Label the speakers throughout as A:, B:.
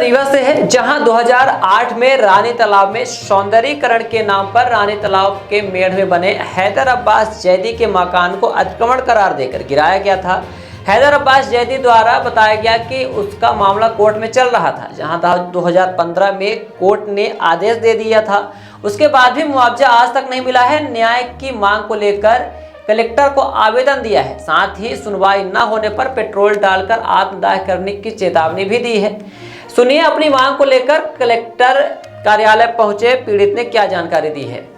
A: रीवा से है, जहां 2008 में रानी तालाब में सौंदर्यीकरण के नाम पर रानी तालाब के मेढ़ में बने हैदर अब्बास जैदी के मकान को अतिक्रमण करार देकर गिराया गया था। हैदर अब्बास जैदी द्वारा बताया गया कि उसका मामला कोर्ट में चल रहा था, जहां 2015 में कोर्ट ने आदेश दे दिया था। उसके बाद भी मुआवजा आज तक नहीं मिला है। न्याय की मांग को लेकर कलेक्टर को आवेदन दिया है। साथ ही सुनवाई न होने पर पेट्रोल डालकर आत्मदाह करने की चेतावनी भी दी है। सुनिए, अपनी मांग को लेकर कलेक्टर कार्यालय पहुंचे पीड़ित ने क्या जानकारी दी है।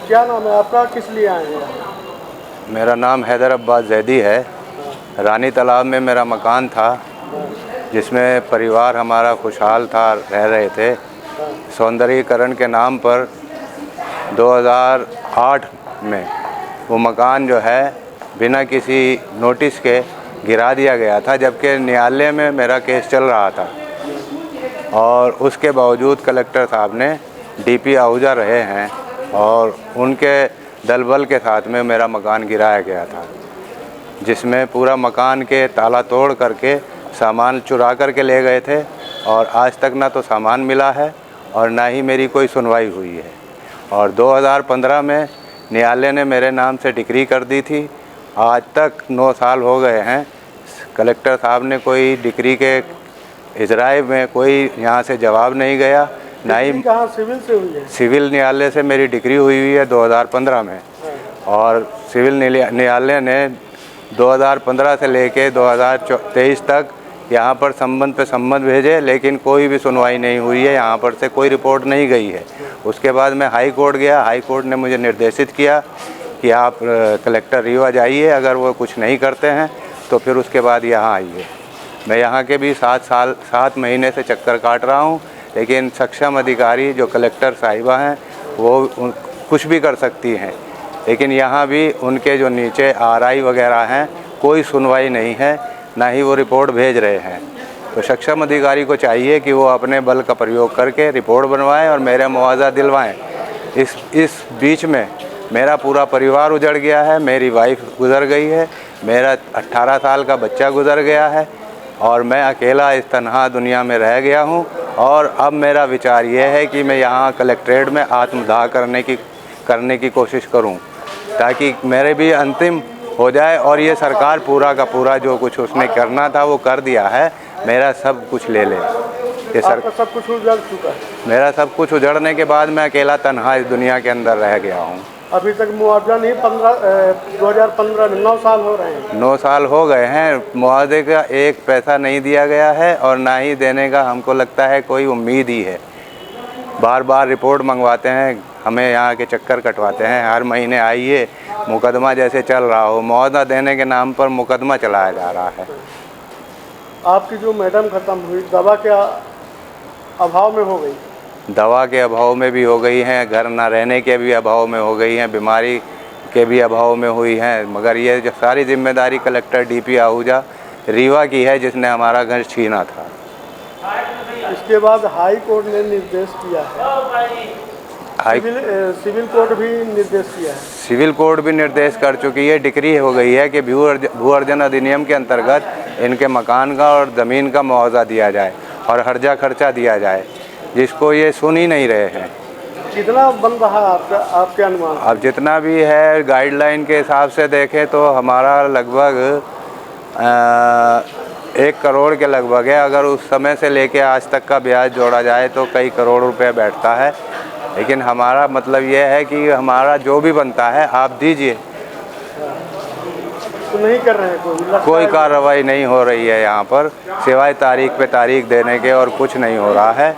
B: क्या नाम है आपका, किस लिए आए हैं?
C: मेरा नाम हैदर अब्बास जैदी है। रानी तालाब में मेरा मकान था, जिसमें परिवार हमारा खुशहाल था, रह रहे थे। सौंदर्यीकरण के नाम पर 2008 में वो मकान जो है बिना किसी नोटिस के गिरा दिया गया था, जबकि न्यायालय में मेरा केस चल रहा था। और उसके बावजूद कलेक्टर साहब ने डीपी आहूजा रहे हैं और उनके दलबल के साथ में मेरा मकान गिराया गया था, जिसमें पूरा मकान के ताला तोड़ करके सामान चुरा करके ले गए थे। और आज तक ना तो सामान मिला है और ना ही मेरी कोई सुनवाई हुई है। और 2015 में न्यायालय ने मेरे नाम से डिक्री कर दी थी। आज तक 9 साल हो गए हैं। कलेक्टर साहब ने कोई डिक्री के इजराए में कोई यहाँ से जवाब नहीं गया, ना ही
B: कहाँ सिविल से हुई है?
C: सिविल न्यायालय से मेरी डिग्री हुई है 2015 में। और सिविल न्यायालय ने 2015 से लेके 2023 तक यहाँ पर संबंध पे संबंध भेजे, लेकिन कोई भी सुनवाई नहीं हुई है। यहाँ पर से कोई रिपोर्ट नहीं गई है। उसके बाद मैं हाई कोर्ट गया। हाई कोर्ट ने मुझे निर्देशित किया कि आप कलेक्टर रीवा जाइए, अगर वो कुछ नहीं करते हैं तो फिर उसके बाद यहाँ आइए। मैं यहाँ के भी 7 महीने से चक्कर काट रहा हूँ, लेकिन सक्षम अधिकारी जो कलेक्टर साहिबा हैं वो कुछ भी कर सकती हैं, लेकिन यहाँ भी उनके जो नीचे आरआई वगैरह हैं कोई सुनवाई नहीं है, ना ही वो रिपोर्ट भेज रहे हैं। तो सक्षम अधिकारी को चाहिए कि वो अपने बल का प्रयोग करके रिपोर्ट बनवाएं और मेरा मुआवजा दिलवाएं। इस बीच में मेरा पूरा परिवार उजड़ गया है। मेरी वाइफ गुजर गई है, मेरा 18 साल का बच्चा गुजर गया है और मैं अकेला इस तन्हा दुनिया में रह गया हूँ। और अब मेरा विचार ये है कि मैं यहाँ कलेक्ट्रेट में आत्मदाह करने की कोशिश करूँ, ताकि मेरे भी अंतिम हो जाए और ये सरकार पूरा का पूरा जो कुछ उसने करना था वो कर दिया है, मेरा सब कुछ ले ले। ये
B: सब कुछ उजड़ चुका है?
C: मेरा सब कुछ उजड़ने के बाद मैं अकेला तन्हा इस दुनिया के अंदर रह गया हूँ।
B: अभी तक मुआवजा नहीं? 2015 में 9 साल हो रहे हैं।
C: 9 साल हो गए हैं। मुआवजे का एक पैसा नहीं दिया गया है और ना ही देने का हमको लगता है कोई उम्मीद ही है। बार बार रिपोर्ट मंगवाते हैं, हमें यहाँ के चक्कर कटवाते हैं। हर महीने आइए, मुकदमा जैसे चल रहा हो, मुआवजा देने के नाम पर मुकदमा चलाया जा रहा है।
B: आपकी जो मैडम ख़त्म हुई दवा के अभाव में हो गई?
C: दवा के अभाव में भी हो गई हैं, घर ना रहने के भी अभाव में हो गई हैं, बीमारी के भी अभाव में हुई हैं। मगर ये जो सारी जिम्मेदारी कलेक्टर डीपी आहूजा रीवा की है, जिसने हमारा घर छीना था।
B: इसके बाद हाई कोर्ट ने निर्देश किया है, सिविल कोर्ट भी निर्देश किया है।
C: सिविल कोर्ट भी निर्देश कर चुकी है, डिक्री हो गई है कि भू अर्जन अधिनियम के अंतर्गत इनके मकान का और ज़मीन का मुआवजा दिया जाए और हर्जा खर्चा दिया जाए, जिसको ये सुन ही नहीं रहे हैं।
B: कितना बन रहा है आपके अनुमान?
C: अब जितना भी है गाइडलाइन के हिसाब से देखें तो हमारा लगभग 1 करोड़ के लगभग है। अगर उस समय से लेके आज तक का ब्याज जोड़ा जाए तो कई करोड़ रुपए बैठता है। लेकिन हमारा मतलब ये है कि हमारा जो भी बनता है आप दीजिए।
B: तो नहीं कर रहे हैं?
C: कोई कार्रवाई नहीं हो रही है यहाँ पर, सिवाय तारीख पे तारीख देने के, और कुछ नहीं हो रहा है।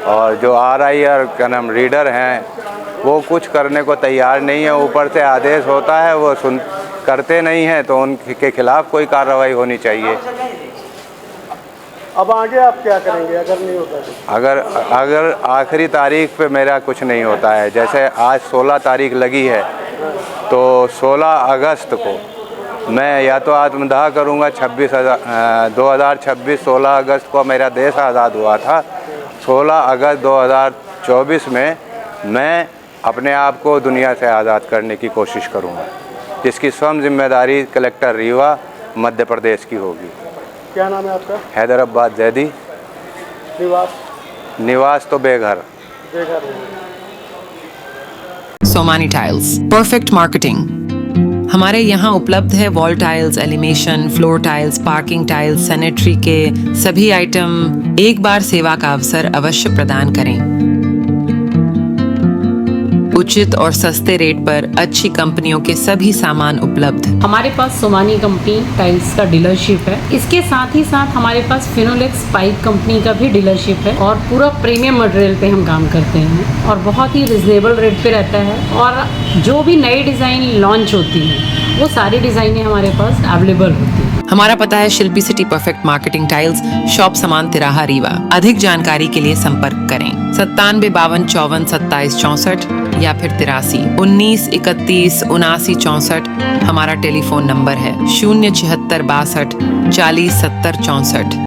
C: और जो आरआई और क्या नाम रीडर हैं वो कुछ करने को तैयार नहीं है। ऊपर से आदेश होता है, वो करते नहीं हैं, तो उनके खिलाफ़ कोई कार्रवाई होनी चाहिए।
B: अब आगे आप क्या करेंगे अगर नहीं होता तो?
C: अगर आखिरी तारीख पे मेरा कुछ नहीं होता है, जैसे आज 16 तारीख लगी है तो 16 अगस्त को मैं या तो आत्मदाह करूँगा 2026 16 अगस्त को मेरा देश आज़ाद हुआ था। 16 अगस्त 2024 में मैं अपने आप को दुनिया से आज़ाद करने की कोशिश करूँगा, जिसकी स्वयं जिम्मेदारी कलेक्टर रीवा मध्य प्रदेश की होगी।
B: क्या नाम है आपका?
C: हैदराबाद जैदी। निवास तो बेघर।
D: Somani tiles, perfect marketing. हमारे यहाँ उपलब्ध है wall tiles, elevation, floor tiles, parking tiles, sanitary के सभी आइटम। एक बार सेवा का अवसर अवश्य प्रदान करें। उचित और सस्ते रेट पर अच्छी कंपनियों के सभी सामान उपलब्ध।
E: हमारे पास सोमानी कंपनी टाइल्स का डीलरशिप है। इसके साथ ही साथ हमारे पास फिनोलेक्स पाइप कंपनी का भी डीलरशिप है और पूरा प्रीमियम मटेरियल पे हम काम करते हैं और बहुत ही रिजनेबल रेट पे रहता है। और जो भी नई डिज़ाइन लॉन्च होती है वो सारी डिज़ाइनें हमारे पास अवेलेबल होती हैं।
D: हमारा पता है Shilpi city perfect marketing tiles, shop Saman तिराहा रीवा। अधिक जानकारी के लिए संपर्क करें 97 52 54 27 64 या फिर 83 19 31 79 64। हमारा टेलीफोन नंबर है 076 62 40 70 64।